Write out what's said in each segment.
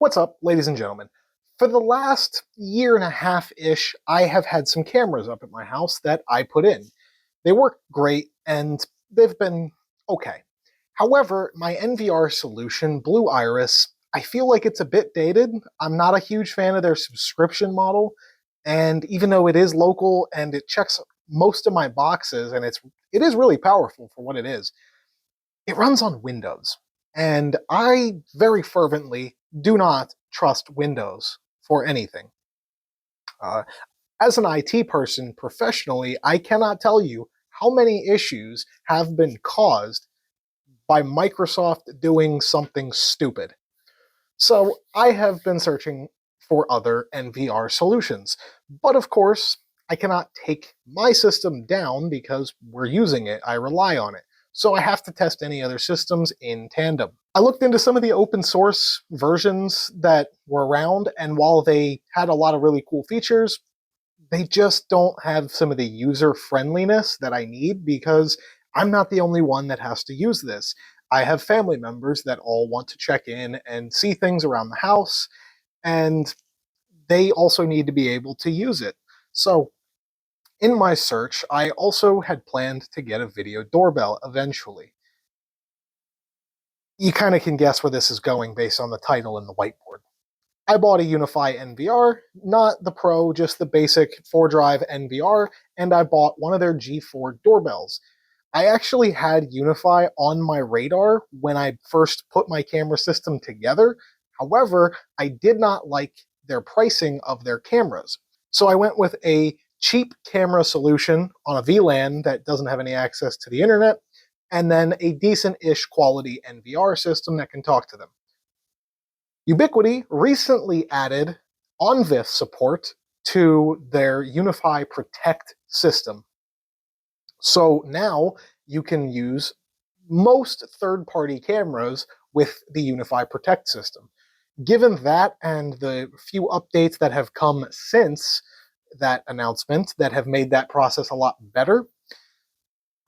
What's up, ladies and gentlemen? For the last year and a half-ish, I have had some cameras up at my house that I put in. They work great, and they've been okay. However, my NVR solution, Blue Iris, I feel like it's a bit dated. I'm not a huge fan of their subscription model, and even though it is local and it checks most of my boxes, and it is really powerful for what it is, it runs on Windows. And I very fervently do not trust Windows for anything. Uh, as an IT person professionally, I cannot tell you how many issues have been caused by Microsoft doing something stupid. So I have been searching for other NVR solutions. But of course, I cannot take my system down because we're using it. I rely on it. So I have to test any other systems in tandem. I looked into some of the open source versions that were around, and while they had a lot of really cool features, they just don't have some of the user friendliness that I need because I'm not the only one that has to use this. I have family members that all want to check in and see things around the house, and they also need to be able to use it. So in my search, I also had planned to get a video doorbell eventually. You kind of can guess where this is going based on the title and the whiteboard. I bought a UniFi NVR, not the Pro, just the basic 4-drive NVR, and I bought one of their G4 doorbells. I actually had UniFi on my radar when I first put my camera system together. However, I did not like their pricing of their cameras. So I went with a cheap camera solution on a VLAN that doesn't have any access to the internet, and then a decent-ish quality NVR system that can talk to them. Ubiquiti recently added OnVIF support to their UniFi Protect system. So now you can use most third-party cameras with the UniFi Protect system. Given that and the few updates that have come since that announcement that have made that process a lot better,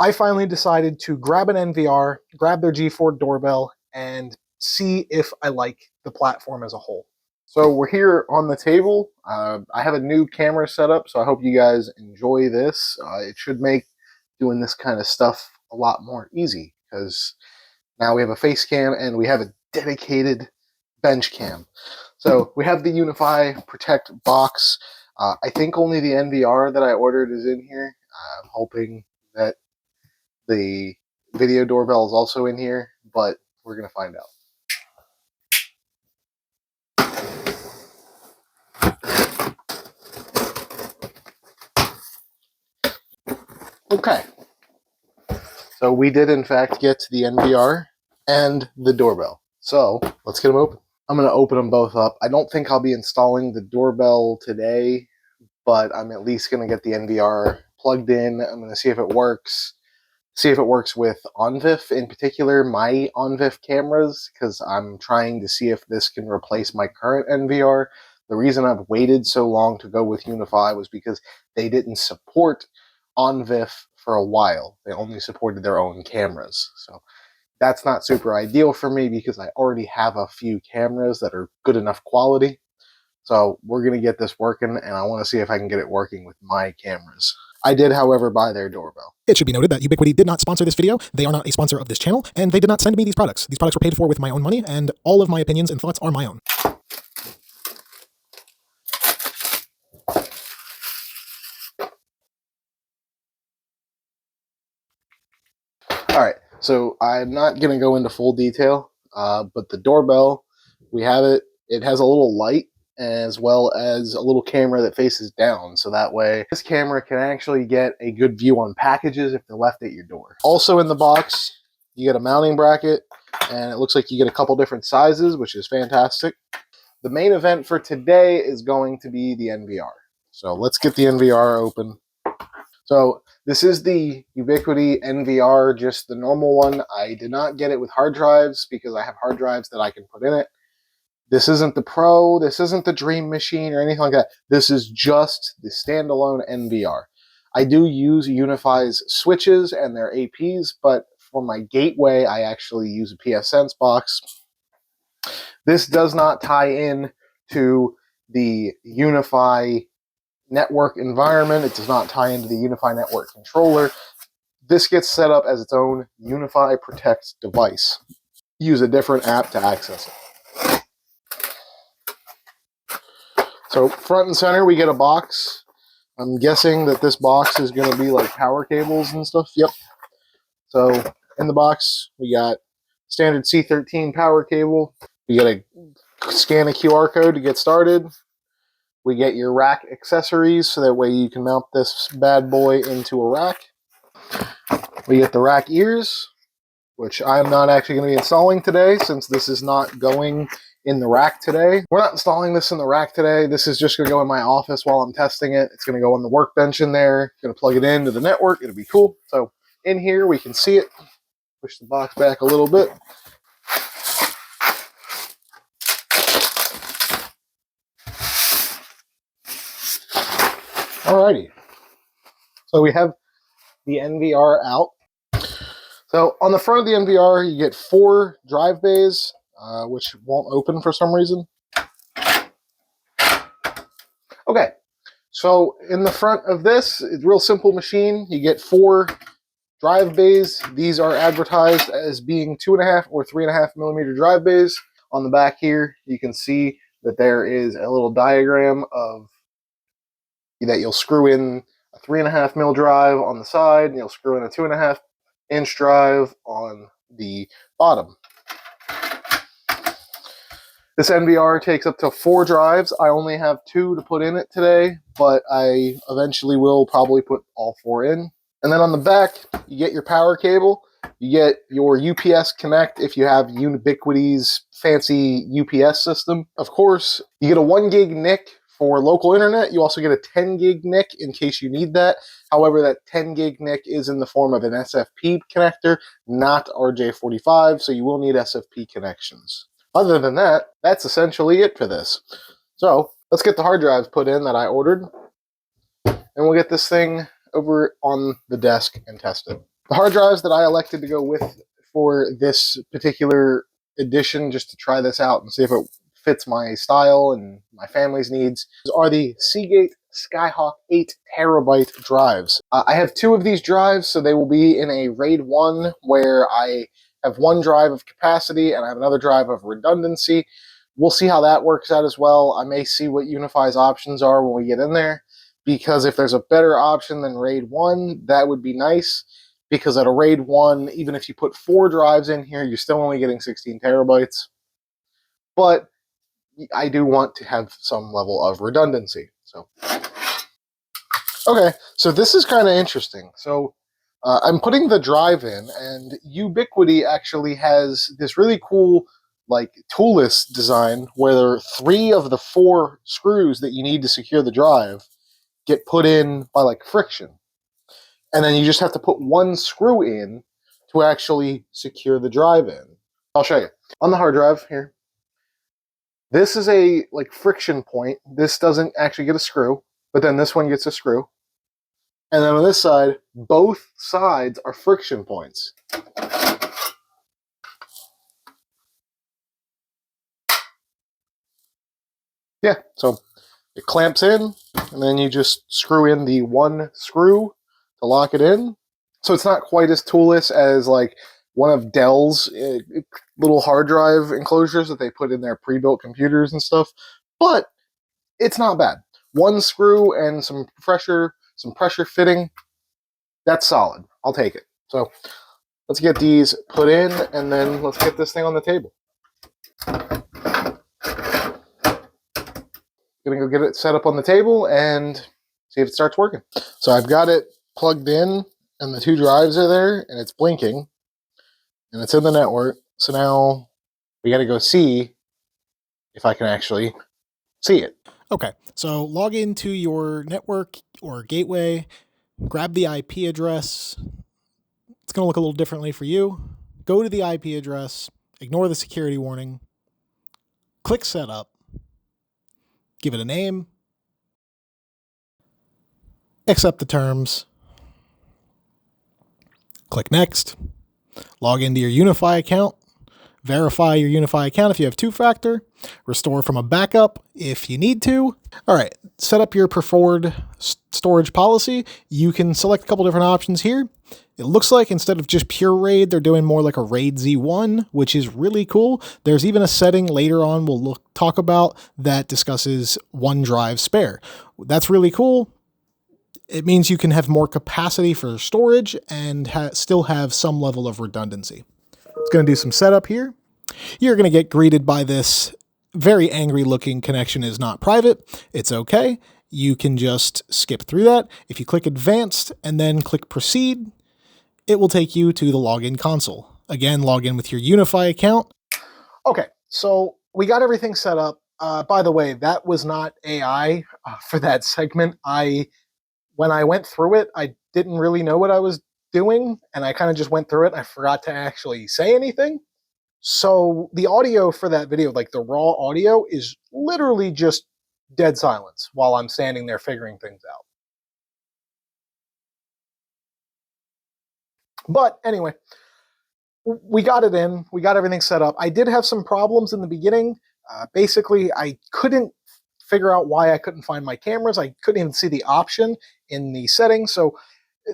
I finally decided to grab an NVR, grab their G4 doorbell, and see if I like the platform as a whole. So we're here on the table. I have a new camera setup, so I hope you guys enjoy this. It should make doing this kind of stuff a lot more easy, because now we have a face cam and we have a dedicated bench cam. So we have the UniFi Protect box. I think only the NVR that I ordered is in here. I'm hoping that the video doorbell is also in here, but we're going to find out. Okay, so we did in fact get to the NVR and the doorbell. So let's get them open. I'm going to open them both up. I don't think I'll be installing the doorbell today, but I'm at least going to get the NVR plugged in. I'm going to see if it works. See if it works with OnVIF, in particular my OnVIF cameras, because I'm trying to see if this can replace my current NVR. The reason I've waited so long to go with UniFi was because they didn't support OnVIF for a while. They only supported their own cameras. So that's not super ideal for me because I already have a few cameras that are good enough quality. So we're going to get this working, and I want to see if I can get it working with my cameras. I did, however, buy their doorbell. It should be noted that Ubiquiti did not sponsor this video, they are not a sponsor of this channel, and they did not send me these products. These products were paid for with my own money, and all of my opinions and thoughts are my own. Alright, so I'm not going to go into full detail, but the doorbell, we have it. It has a little light as well as a little camera that faces down, so that way this camera can actually get a good view on packages if they're left at your door. Also in the box, you get a mounting bracket, and it looks like you get a couple different sizes, which is fantastic. The main event for today is going to be the NVR. So let's get the NVR open. So this is the Ubiquiti NVR, just the normal one. I did not get it with hard drives because I have hard drives that I can put in it. This isn't the Pro, this isn't the Dream Machine or anything like that. This is just the standalone NVR. I do use UniFi's switches and their APs, but for my gateway, I actually use a PSense box. This does not tie in to the UniFi network environment. It does not tie into the UniFi network controller. This gets set up as its own UniFi Protect device. Use a different app to access it. So front and center, we get a box. I'm guessing that this box is going to be like power cables and stuff. Yep. So in the box, we got standard C13 power cable. We got to scan a QR code to get started. We get your rack accessories, so that way you can mount this bad boy into a rack. We get the rack ears, which I'm not actually going to be installing today since this is not going in the rack today. We're not installing this in the rack today. This is just going to go in my office while I'm testing it. It's going to go on the workbench in there. Going to plug it into the network. It'll be cool. So in here, we can see it. Push the box back a little bit. Alrighty. So we have the NVR out. So on the front of the NVR, you get 4 drive bays, which won't open for some reason. Okay, so in the front of this, it's a real simple machine. You get 4 drive bays. These are advertised as being 2.5 or 3.5 millimeter drive bays. On the back here, you can see that there is a little diagram of that you'll screw in a 3.5 mil drive on the side, and you'll screw in a 2.5 inch drive on the bottom. This NVR takes up to 4 drives. I only have 2 to put in it today, but I eventually will probably put all 4 in. And then on the back, you get your power cable. You get your UPS Connect if you have Ubiquiti's fancy UPS system. Of course, you get a 1 gig NIC for local internet. You also get a 10 gig NIC in case you need that. However, that 10 gig NIC is in the form of an SFP connector, not RJ45, so you will need SFP connections. Other than that, that's essentially it for this. So let's get the hard drives put in that I ordered, and we'll get this thing over on the desk and test it. The hard drives that I elected to go with for this particular edition, just to try this out and see if it fits my style and my family's needs, are the Seagate Skyhawk 8 terabyte drives. I have 2 of these drives, so they will be in a RAID 1 where I have 1 drive of capacity and I have another drive of redundancy. We'll see how that works out as well. I may see what UniFi's options are when we get in there, because if there's a better option than RAID 1, that would be nice, because at a RAID 1, even if you put 4 drives in here, you're still only getting 16 terabytes. But I do want to have some level of redundancy. So, okay, so this is kind of interesting. So I'm putting the drive in, and Ubiquiti actually has this really cool like toolless design where 3 of the 4 screws that you need to secure the drive get put in by like friction. And then you just have to put 1 screw in to actually secure the drive in. I'll show you. On the hard drive here, this is a like friction point. This doesn't actually get a screw, but then this one gets a screw. And then on this side, both sides are friction points. Yeah, so it clamps in, and then you just screw in the 1 screw to lock it in. So it's not quite as toolless as like one of Dell's little hard drive enclosures that they put in their pre-built computers and stuff, but it's not bad. 1 screw and some pressure fitting, that's solid. I'll take it. So let's get these put in, and then let's get this thing on the table. Gonna go get it set up on the table and see if it starts working. So I've got it plugged in, and the 2 drives are there, and it's blinking, and it's in the network. So now we got to go see if I can actually see it. Okay, so log into your network or gateway, grab the IP address. It's going to look a little differently for you. Go to the IP address, ignore the security warning, click Setup, give it a name, accept the terms, click Next, log into your UniFi account, verify your UniFi account if you have two-factor, restore from a backup if you need to. All right, set up your preferred storage policy. You can select a couple different options here. It looks like instead of just pure RAID, they're doing more like a RAID Z1, which is really cool. There's even a setting later on we'll talk about that discusses OneDrive spare. That's really cool. It means you can have more capacity for storage and still have some level of redundancy. It's going to do some setup here. You're going to get greeted by this very angry looking connection is not private. It's okay. You can just skip through that. If you click advanced and then click proceed, it will take you to the login console. Again, log in with your UniFi account. Okay, so we got everything set up. By the way, that was not AI for that segment. When I went through it, I didn't really know what I was doing, and I kind of just went through it. And I forgot to actually say anything. So the audio for that video, like the raw audio, is literally just dead silence while I'm standing there figuring things out. But anyway, we got it in. We got everything set up. I did have some problems in the beginning. Basically, I couldn't figure out why I couldn't find my cameras. I couldn't even see the option in the settings. So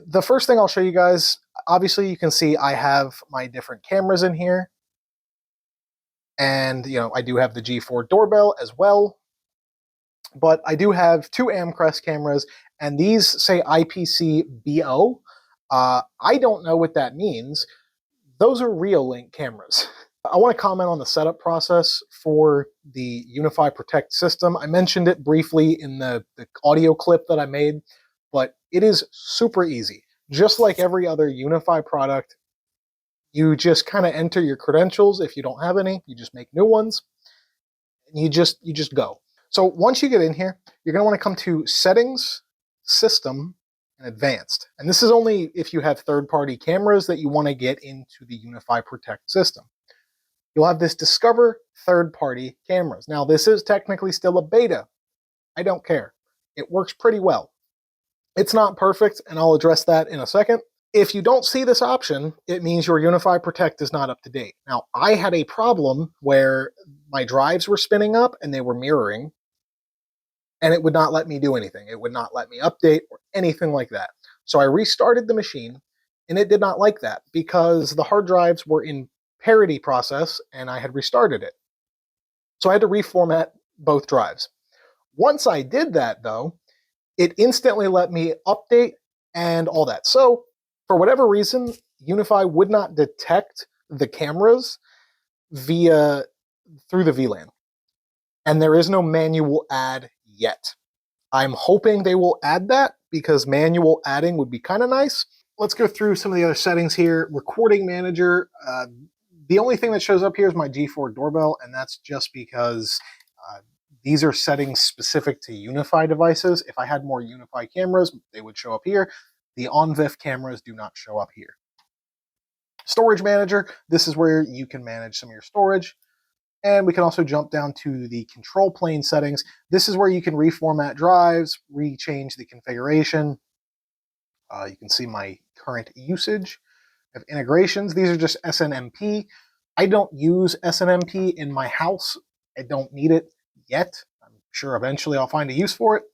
the first thing I'll show you guys, obviously you can see I have my different cameras in here. And, I do have the G4 Doorbell as well. But I do have two Amcrest cameras, and these say IPC-BO. I don't know what that means. Those are Reolink cameras. I want to comment on the setup process for the UniFi Protect system. I mentioned it briefly in the audio clip that I made, but it is super easy. Just like every other UniFi product, you just kind of enter your credentials. If you don't have any, you just make new ones, and you just go. So once you get in here, you're going to want to come to Settings, System, and Advanced. And this is only if you have third-party cameras that you want to get into the UniFi Protect system. You'll have this Discover Third-Party Cameras. Now, this is technically still a beta. I don't care. It works pretty well. It's not perfect, and I'll address that in a second. If you don't see this option, it means your UniFi Protect is not up to date. Now, I had a problem where my drives were spinning up and they were mirroring, and it would not let me do anything. It would not let me update or anything like that. So I restarted the machine, and it did not like that because the hard drives were in parity process and I had restarted it. So I had to reformat both drives. Once I did that, though, it instantly let me update and all that. So for whatever reason, UniFi would not detect the cameras through the VLAN. And there is no manual add yet. I'm hoping they will add that because manual adding would be kind of nice. Let's go through some of the other settings here. Recording manager. The only thing that shows up here is my G4 Doorbell, and that's just because these are settings specific to UniFi devices. If I had more UniFi cameras, they would show up here. The OnVIF cameras do not show up here. Storage manager. This is where you can manage some of your storage. And we can also jump down to the control plane settings. This is where you can reformat drives, rechange the configuration. You can see my current usage of integrations. These are just SNMP. I don't use SNMP in my house. I don't need it yet. I'm sure eventually I'll find a use for it.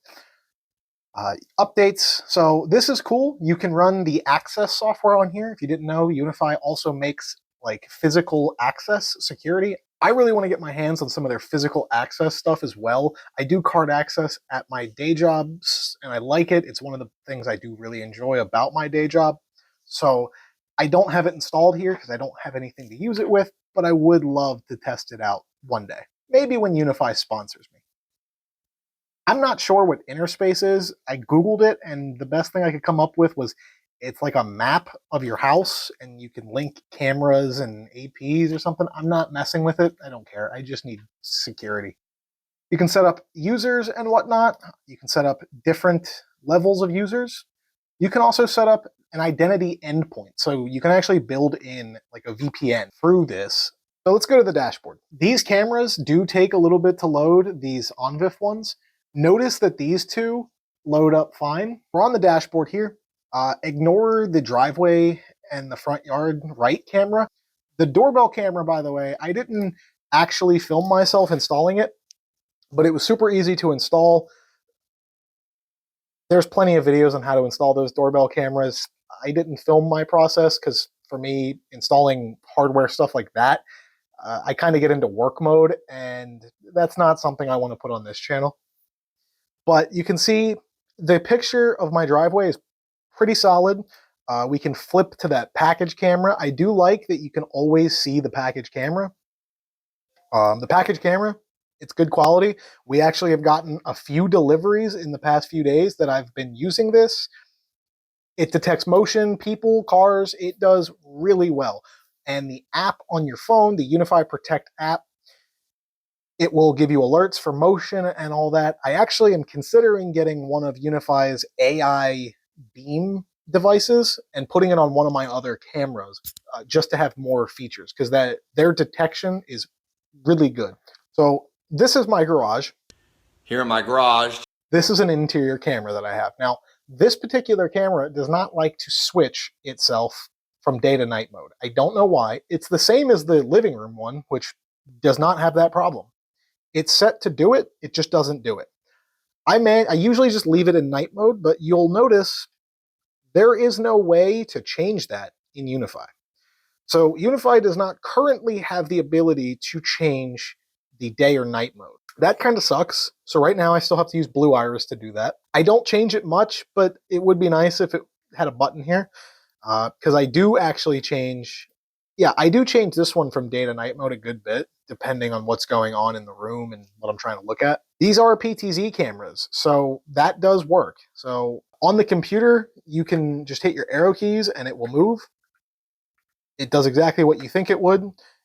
Updates. So this is cool. You can run the access software on here. If you didn't know, UniFi also makes like physical access security. I really want to get my hands on some of their physical access stuff as well. I do card access at my day jobs, and I like it. It's one of the things I do really enjoy about my day job. So I don't have it installed here because I don't have anything to use it with, but I would love to test it out one day. Maybe when UniFi sponsors me. I'm not sure what Interspace is. I Googled it, and the best thing I could come up with was it's like a map of your house, and you can link cameras and APs or something. I'm not messing with it. I don't care. I just need security. You can set up users and whatnot. You can set up different levels of users. You can also set up an identity endpoint. So you can actually build in like a VPN through this. So let's go to the dashboard. These cameras do take a little bit to load, these OnVIF ones. Notice that these two load up fine. We're on the dashboard here. Ignore the driveway and the front yard right camera. The doorbell camera, by the way, I didn't actually film myself installing it, but it was super easy to install. There's plenty of videos on how to install those doorbell cameras. I didn't film my process because for me, installing hardware stuff like that, I kind of get into work mode, and that's not something I want to put on this channel. But you can see the picture of my driveway is pretty solid. We can flip to that package camera. I do like that you can always see the package camera. The package camera, it's good quality. We actually have gotten a few deliveries in the past few days that I've been using this. It detects motion, people, cars. It does really well. And the app on your phone, the UniFi Protect app, it will give you alerts for motion and all that. I actually am considering getting one of UniFi's AI beam devices and putting it on one of my other cameras just to have more features, because their detection is really good. So this is my garage. Here in my garage. This is an interior camera that I have. Now, this particular camera does not like to switch itself from day to night mode. I don't know why. It's the same as the living room one, which does not have that problem. It's set to do it, it just doesn't do it. I usually just leave it in night mode, but you'll notice there is no way to change that in UniFi. So UniFi does not currently have the ability to change the day or night mode. That kind of sucks. So right now I still have to use Blue Iris to do that. I don't change it much, but it would be nice if it had a button here, because I do actually change. Yeah, I do change this one from day to night mode a good bit, depending on what's going on in the room and what I'm trying to look at. These are PTZ cameras, so that does work. So on the computer, you can just hit your arrow keys and it will move. It does exactly what you think it would.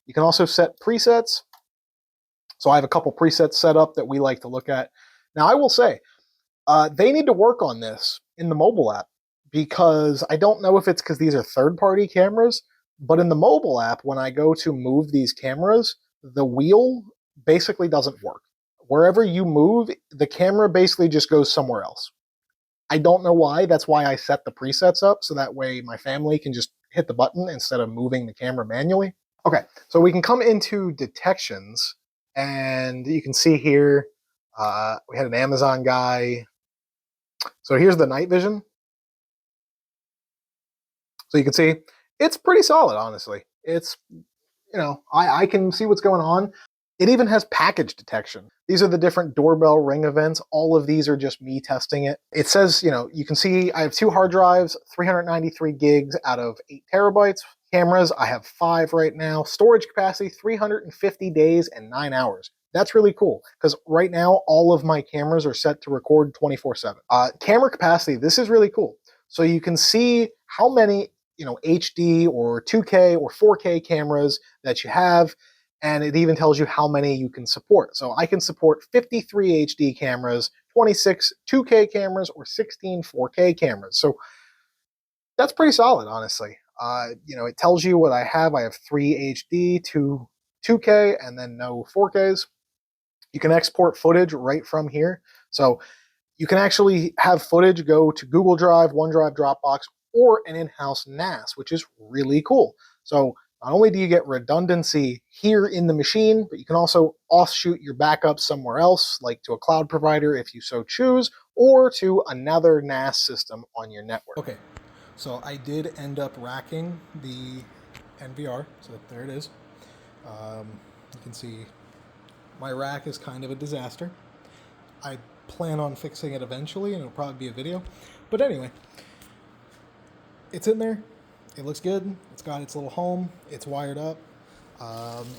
You can also set presets. So I have a couple presets set up that we like to look at. Now, I will say, they need to work on this in the mobile app, because I don't know if it's because these are third-party cameras, but in the mobile app, when I go to move these cameras, the wheel basically doesn't work. Wherever you move, the camera basically just goes somewhere else. I don't know why. That's why I set the presets up, so that way my family can just hit the button instead of moving the camera manually. Okay, so we can come into detections, and you can see here, we had an Amazon guy. So here's the night vision. So you can see it's pretty solid, honestly. It's, I can see what's going on. It even has package detection. These are the different doorbell ring events. All of these are just me testing it. It says, you can see I have 2 hard drives, 393 gigs out of 8 terabytes. Cameras, I have 5 right now. Storage capacity, 350 days and 9 hours. That's really cool, because right now all of my cameras are set to record 24/7. Camera capacity, this is really cool. So you can see how many HD or 2K or 4K cameras that you have, and it even tells you how many you can support. So I can support 53 HD cameras, 26 2K cameras, or 16 4K cameras. So that's pretty solid, honestly. It tells you what I have. I have 3 HD, 2 2K, and then no 4Ks. You can export footage right from here. So you can actually have footage go to Google Drive, OneDrive, Dropbox, or an in-house NAS, which is really cool. So not only do you get redundancy here in the machine, but you can also offshoot your backups somewhere else, like to a cloud provider if you so choose, or to another NAS system on your network. Okay, so I did end up racking the NVR, so there it is. You can see my rack is kind of a disaster. I plan on fixing it eventually, and it'll probably be a video. But anyway, it's in there. It looks good. It's got its little home. It's wired up.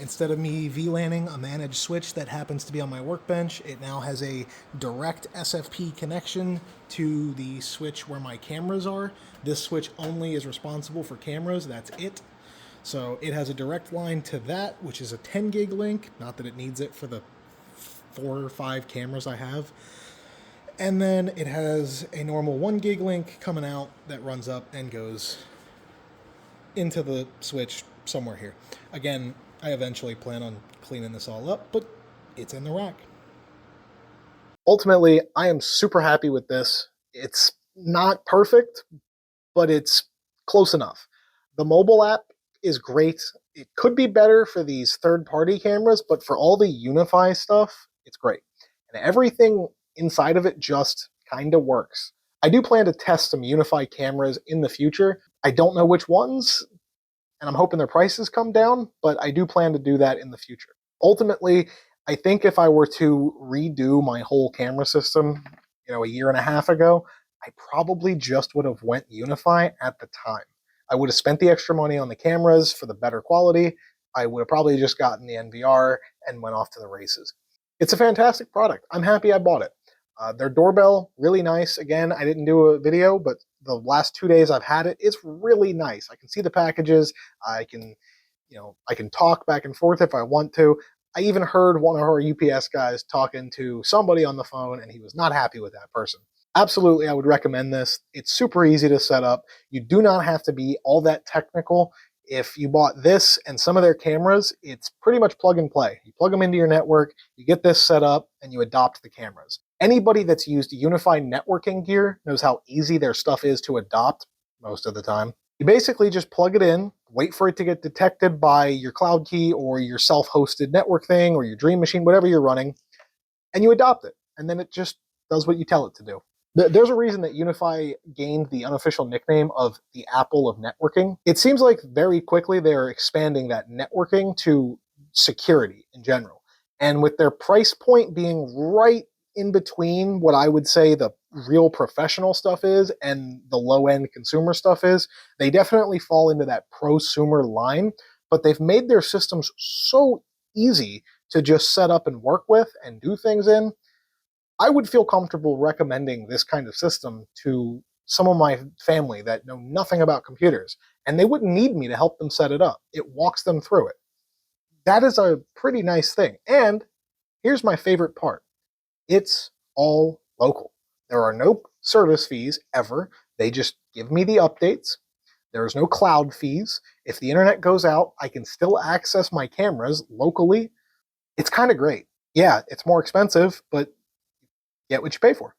Instead of me VLANing a managed switch that happens to be on my workbench, it now has a direct SFP connection to the switch where my cameras are. This switch only is responsible for cameras. That's it. So it has a direct line to that, which is a 10 gig link. Not that it needs it for the 4 or 5 cameras I have. And then it has a normal 1 gig link coming out that runs up and goes into the switch somewhere here. Again, I eventually plan on cleaning this all up, but it's in the rack. Ultimately, I am super happy with this. It's not perfect, but it's close enough. The mobile app is great. It could be better for these third-party cameras, but for all the UniFi stuff, it's great. And everything inside of it just kind of works. I do plan to test some UniFi cameras in the future. I don't know which ones, and I'm hoping their prices come down, but I do plan to do that in the future. Ultimately, I think if I were to redo my whole camera system, a year and a half ago, I probably just would have went UniFi at the time. I would have spent the extra money on the cameras for the better quality. I would have probably just gotten the NVR and went off to the races. It's a fantastic product. I'm happy I bought it. Their doorbell, really nice. Again, I didn't do a video, but the last 2 days I've had it, it's really nice. I can see the packages. I can talk back and forth if I want to. I even heard one of our UPS guys talking to somebody on the phone, and he was not happy with that person. Absolutely, I would recommend this. It's super easy to set up. You do not have to be all that technical. If you bought this and some of their cameras, it's pretty much plug and play. You plug them into your network, you get this set up, and you adopt the cameras. Anybody that's used UniFi networking gear knows how easy their stuff is to adopt most of the time. You basically just plug it in, wait for it to get detected by your cloud key or your self-hosted network thing or your Dream Machine, whatever you're running, and you adopt it. And then it just does what you tell it to do. There's a reason that UniFi gained the unofficial nickname of the Apple of networking. It seems like very quickly they're expanding that networking to security in general. And with their price point being right in between what I would say the real professional stuff is and the low-end consumer stuff is, they definitely fall into that prosumer line, but they've made their systems so easy to just set up and work with and do things in. I would feel comfortable recommending this kind of system to some of my family that know nothing about computers, and they wouldn't need me to help them set it up. It walks them through it. That is a pretty nice thing. And here's my favorite part. It's all local. There are no service fees ever. They just give me the updates. There's no cloud fees. If the internet goes out, I can still access my cameras locally. It's kind of great. Yeah, it's more expensive, but get what you pay for.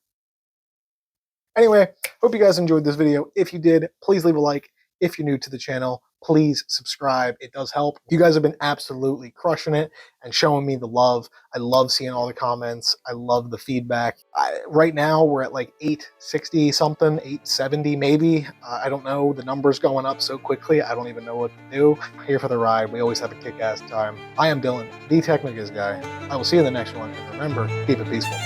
Anyway, hope you guys enjoyed this video. If you did, please leave a like. If you're new to the channel, please subscribe. It does help. You guys have been absolutely crushing it and showing me the love. I love seeing all the comments. I love the feedback. Right now, we're at like 860 something, 870 maybe. I don't know. The number's going up so quickly, I don't even know what to do. I'm here for the ride. We always have a kick-ass time. I am Dylan, the Technicus guy. I will see you in the next one. And remember, keep it peaceful.